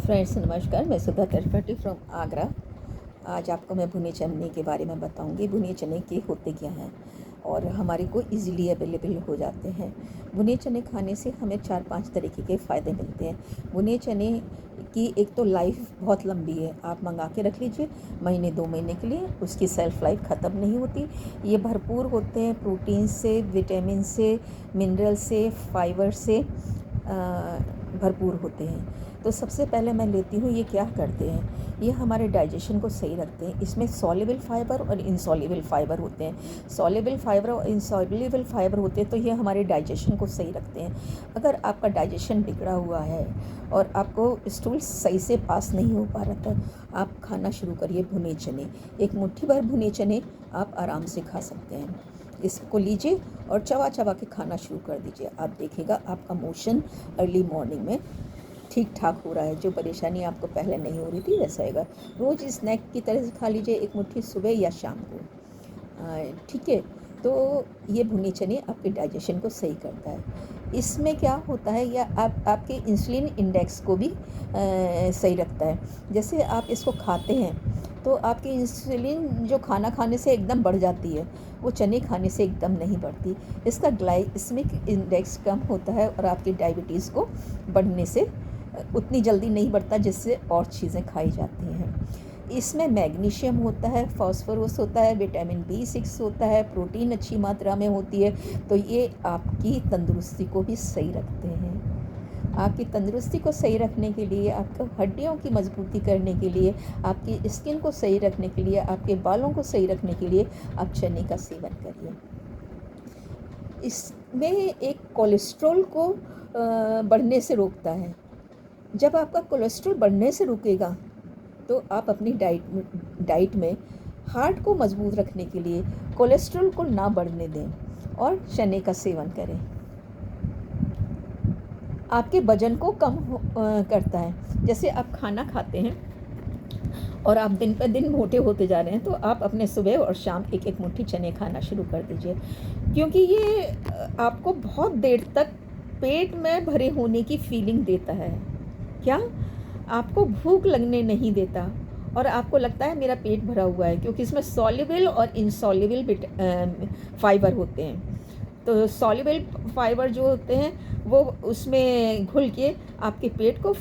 Friends नमस्कार, मैं सुधा Tripathi from Agra. आज आपको मैं भुने चने के बारे में बताऊंगी। भुने चने के होते क्या हैं और हमारे को इजीली अवेलेबल हो जाते हैं। भुने चने खाने से हमें 4-5 तरीके के फ़ायदे मिलते हैं। भुने चने की एक तो लाइफ बहुत लंबी है, आप मंगा के रख लीजिए महीने 2 महीने के लिए, उसकी सेल्फ़ लाइफ ख़त्म नहीं होती। ये भरपूर होते हैं प्रोटीन से, विटामिन से, मिनरल से, फाइबर से भरपूर होते हैं। तो सबसे पहले मैं लेती हूँ, ये क्या करते हैं, ये हमारे डाइजेशन को सही रखते हैं। इसमें सॉल्युबल फाइबर और इनसॉल्युबल फाइबर होते हैं। सॉल्युबल फाइबर और इनसॉल्युबल फाइबर होते हैं तो ये हमारे डाइजेशन को सही रखते हैं। अगर आपका डाइजेशन बिगड़ा हुआ है और आपको स्टूल सही से पास नहीं हो पा रहा था, आप खाना शुरू करिए भुने चने। एक मुट्ठी भर भुने चने आप आराम से खा सकते हैं। इसको लीजिए और चबा चबा के खाना शुरू कर दीजिए। आप देखिएगा आपका मोशन अर्ली मॉर्निंग में ठीक ठाक हो रहा है। जो परेशानी आपको पहले नहीं हो रही थी वैसा आएगा। रोज़ स्नैक की तरह से खा लीजिए, एक मुट्ठी सुबह या शाम को, ठीक है। तो ये भुने चने आपके डाइजेशन को सही करता है। इसमें क्या होता है, या आपके इंसुलिन इंडेक्स को भी सही रखता है। जैसे आप इसको खाते हैं तो आपकी इंसुलिन जो खाना खाने से एकदम बढ़ जाती है, वो चने खाने से एकदम नहीं बढ़ती। इसका ग्लाइसेमिक इंडेक्स कम होता है और आपकी डायबिटीज़ को बढ़ने से उतनी जल्दी नहीं बढ़ता जिससे और चीज़ें खाई जाती हैं। इसमें मैग्नीशियम होता है, फास्फोरस होता है, विटामिन B6 होता है, प्रोटीन अच्छी मात्रा में होती है। तो ये आपकी तंदुरुस्ती को भी सही रखते हैं। आपकी तंदुरुस्ती को सही रखने के लिए, आपको हड्डियों की मजबूती करने के लिए, आपकी स्किन को सही रखने के लिए, आपके बालों को सही रखने के लिए आप चने का सेवन करिए। इसमें एक कोलेस्ट्रॉल को बढ़ने से रोकता है। जब आपका कोलेस्ट्रॉल बढ़ने से रुकेगा तो आप अपनी डाइट में हार्ट को मजबूत रखने के लिए कोलेस्ट्रॉल को ना बढ़ने दें और चने का सेवन करें। आपके वजन को कम करता है। जैसे आप खाना खाते हैं और आप दिन पर दिन मोटे होते जा रहे हैं, तो आप अपने सुबह और शाम एक एक मुट्ठी चने खाना शुरू कर दीजिए, क्योंकि ये आपको बहुत देर तक पेट में भरे होने की फीलिंग देता है। क्या आपको भूख लगने नहीं देता और आपको लगता है मेरा पेट भरा हुआ है, क्योंकि इसमें सॉल्युबल और इनसॉल्युबल फाइबर होते हैं। तो सॉल्युबल फाइबर जो होते हैं वो उसमें घुल के आपके पेट को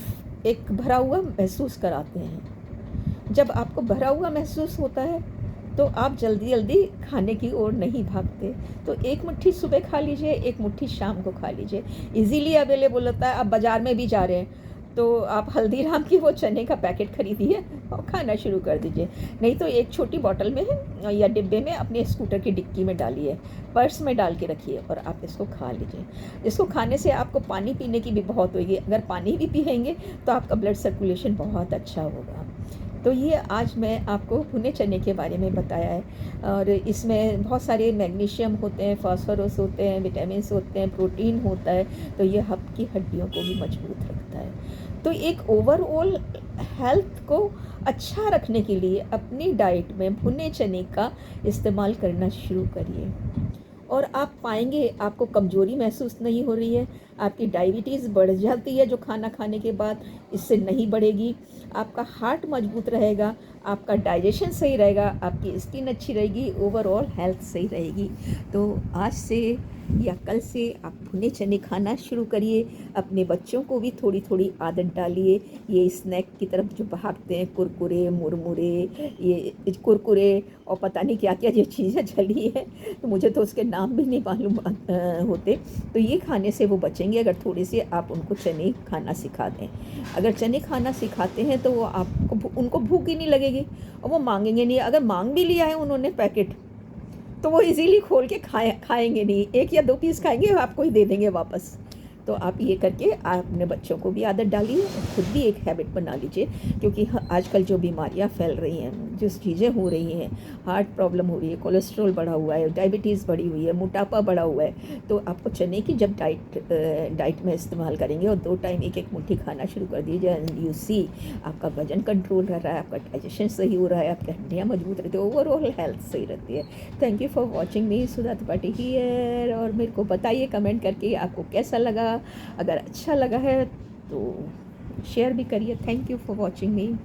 एक भरा हुआ महसूस कराते हैं। जब आपको भरा हुआ महसूस होता है तो आप जल्दी जल्दी खाने की ओर नहीं भागते। तो एक मुट्ठी सुबह खा लीजिए, एक मुट्ठी शाम को खा लीजिए। इजीली अवेलेबल होता है। आप बाज़ार में भी जा रहे हैं तो आप हल्दीराम की वो चने का पैकेट खरीदिए और खाना शुरू कर दीजिए। नहीं तो एक छोटी बॉटल में या डिब्बे में अपने स्कूटर की डिक्की में डालिए, पर्स में डाल के रखिए और आप इसको खा लीजिए। इसको खाने से आपको पानी पीने की भी बहुत होगी। अगर पानी भी पिएंगे तो आपका ब्लड सर्कुलेशन बहुत अच्छा होगा। तो ये आज मैं आपको भुने चने के बारे में बताया है, और इसमें बहुत सारे मैग्नीशियम होते हैं, फास्फोरस होते हैं, विटामिन्स होते हैं, प्रोटीन होता है। तो ये आपकी हड्डियों को भी मजबूत रखता है। तो एक ओवरऑल हेल्थ को अच्छा रखने के लिए अपनी डाइट में भुने चने का इस्तेमाल करना शुरू करिए और आप पाएंगे आपको कमज़ोरी महसूस नहीं हो रही है। आपकी डायबिटीज़ बढ़ जाती है जो खाना खाने के बाद, इससे नहीं बढ़ेगी। आपका हार्ट मजबूत रहेगा, आपका डाइजेशन सही रहेगा, आपकी स्किन अच्छी रहेगी, ओवरऑल हेल्थ सही रहेगी। तो आज से या कल से आप भुने चने खाना शुरू करिए। अपने बच्चों को भी थोड़ी थोड़ी आदत डालिए। ये स्नैक की तरफ जो भागते हैं, कुरकुरे, मुरमुरे, ये कुरकुरे और पता नहीं क्या क्या जो चीज़ें चली है, तो मुझे तो उसके नाम भी नहीं मालूम होते। तो ये खाने से वो बचेंगे अगर थोड़ी सी आप उनको चने खाना सिखा दें। अगर चने खाना सिखाते हैं तो वो आपको उनको भूख ही नहीं लगेगी और वो मांगेंगे नहीं। अगर मांग भी लिया है उन्होंने पैकेट, तो वो इजीली खोल के खाएंगे नहीं, 1 या 2 पीस खाएंगे, आपको ही दे देंगे वापस। तो आप ये करके आप अपने बच्चों को भी आदत डालिए और खुद भी एक हैबिट बना लीजिए, क्योंकि आजकल जो बीमारियां फैल रही हैं, जो चीज़ें हो रही हैं, हार्ट प्रॉब्लम हो रही है, कोलेस्ट्रॉल बढ़ा हुआ है, डायबिटीज़ बढ़ी हुई है, मोटापा बढ़ा हुआ है, तो आपको चने की जब डाइट में इस्तेमाल करेंगे और 2 टाइम एक एक मुट्ठी खाना शुरू कर दीजिए, एंड यू सी आपका वजन कंट्रोल रह रहा है, आपका डाइजेशन सही हो रहा है, आपकी हड्डियाँ मजबूत रहती है, ओवरऑल हेल्थ सही रहती है। Thank you for watching me, Sudha Tripathi here. और मेरे को बताइए कमेंट करके आपको कैसा लगा। अगर अच्छा लगा है तो शेयर भी करिए। Thank you for watching me.